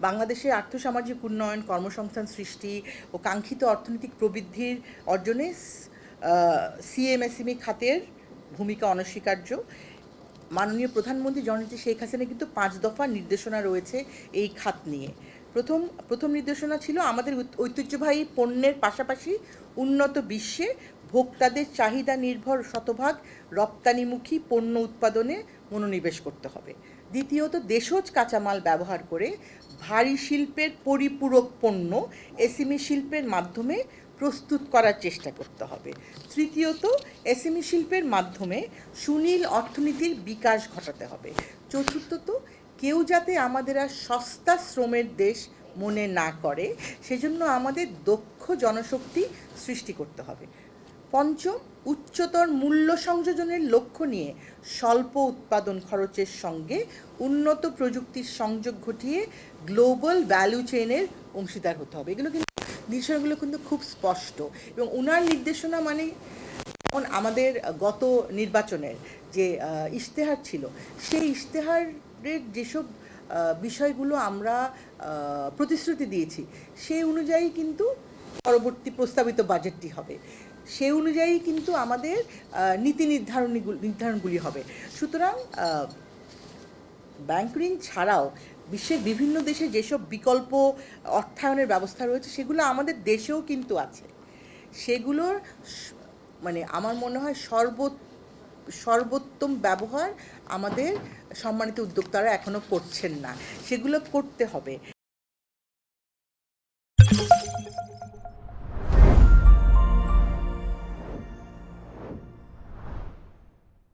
বাংলাদেশের আর্থসামাজিক উন্নয়ন, কর্মসংস্থান সৃষ্টি ও কাঙ্ক্ষিত অর্থনৈতিক প্রবৃদ্ধির অর্জনে সিএমএসএমই খাতের ভূমিকা অনস্বীকার্য। মাননীয় প্রধানমন্ত্রী জননেত্রী শেখ হাসিনা কিন্তু 5 দফা নির্দেশনা রয়েছে এই খাত নিয়ে। প্রথম নির্দেশনা ছিল আমাদের ঐতিহ্যবাহী পণ্যের পাশাপাশি উন্নত বিশ্বে ভোক্তাদের চাহিদা নির্ভর শতভাগ রপ্তানিমুখী পণ্য উৎপাদনে মনোনিবেশ করতে হবে। দ্বিতীয়ত, দেশজ কাঁচামাল ব্যবহার করে ভারী শিল্পের পরিপূরক পণ্য এসএমই শিল্পের মাধ্যমে প্রস্তুত করার চেষ্টা করতে হবে। তৃতীয়ত, এসএমই শিল্পের মাধ্যমে সুনীল অর্থনীতির বিকাশ ঘটাতে হবে। চতুর্থত, কেউ যাতে আমাদের আর সস্তা শ্রমের দেশ মনে না করে, সেজন্য আমাদের দক্ষ জনশক্তি সৃষ্টি করতে হবে। পঞ্চম, উচ্চতর মূল্য সংযোজনের লক্ষ্য নিয়ে স্বল্প উৎপাদন খরচের সঙ্গে উন্নত প্রযুক্তির সংযোগ ঘটিয়ে গ্লোবাল ভ্যালু চেইনের অংশীদার হতে হবে। এগুলো কিন্তু নির্দেশনাগুলো কিন্তু খুব স্পষ্ট, এবং ওনার নির্দেশনা মানে যেমন আমাদের গত নির্বাচনের যে ইশতেহার ছিল, সেই ইশতেহারের যেসব বিষয়গুলো আমরা প্রতিশ্রুতি দিয়েছি, সেই অনুযায়ী কিন্তু পরবর্তী প্রস্তাবিত বাজেটটি হবে, সেই অনুযায়ী কিন্তু আমাদের নীতি নির্ধারণগুলি হবে। সুতরাং ব্যাংক ঋণ ছাড়াও বিশ্বের বিভিন্ন দেশে যেসব বিকল্প অর্থায়নের ব্যবস্থা রয়েছে, সেগুলো আমাদের দেশেও কিন্তু আছে। সেগুলোর মানে আমার মনে হয় সর্বোত্তম ব্যবহার আমাদের সম্মানিত উদ্যোক্তারা এখনও করছেন না, সেগুলো করতে হবে।